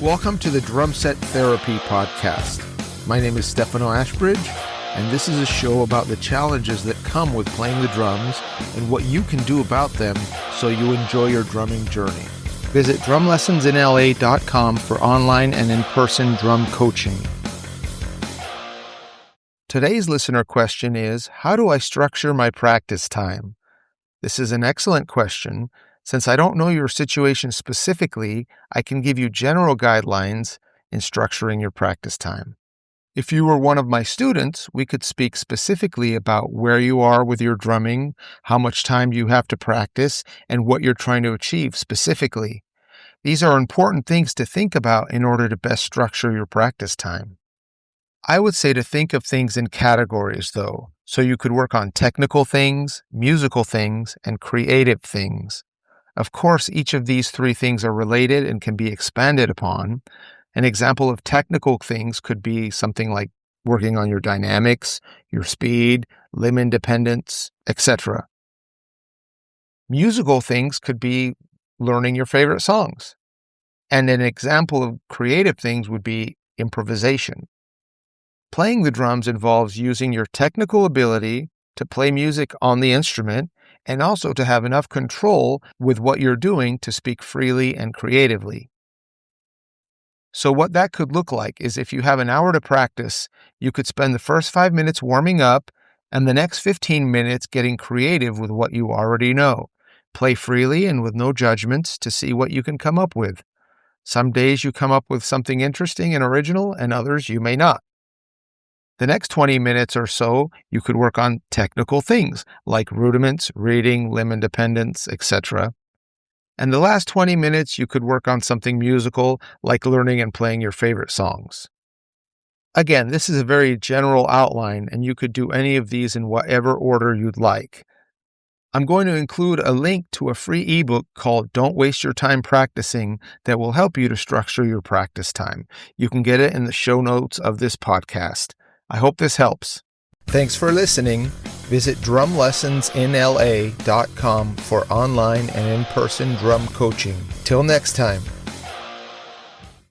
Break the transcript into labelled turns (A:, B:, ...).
A: Welcome to the Drum Set Therapy Podcast. My name is Stefano Ashbridge, and this is a show about the challenges that come with playing the drums and what you can do about them so you enjoy your drumming journey. Visit drumlessonsinla.com for online and in-person drum coaching. Today's listener question is, how do I structure my practice time? This is an excellent question. Since I don't know your situation specifically, I can give you general guidelines in structuring your practice time. If you were one of my students, we could speak specifically about where you are with your drumming, how much time you have to practice, and what you're trying to achieve specifically. These are important things to think about in order to best structure your practice time. I would say to think of things in categories, though, so you could work on technical things, musical things, and creative things. Of course, each of these three things are related and can be expanded upon. An example of technical things could be something like working on your dynamics, your speed, limb independence, etc. Musical things could be learning your favorite songs. And an example of creative things would be improvisation. Playing the drums involves using your technical ability to play music on the instrument and also to have enough control with what you're doing to speak freely and creatively. So what that could look like is if you have an hour to practice, you could spend the first 5 minutes warming up and the next 15 minutes getting creative with what you already know. Play freely and with no judgments to see what you can come up with. Some days you come up with something interesting and original, and others you may not. The next 20 minutes or so, you could work on technical things like rudiments, reading, limb independence, etc. And the last 20 minutes, you could work on something musical like learning and playing your favorite songs. Again, this is a very general outline, and you could do any of these in whatever order you'd like. I'm going to include a link to a free ebook called Don't Waste Your Time Practicing that will help you to structure your practice time. You can get it in the show notes of this podcast. I hope this helps. Thanks for listening. Visit drumlessonsinla.com for online and in-person drum coaching. Till next time.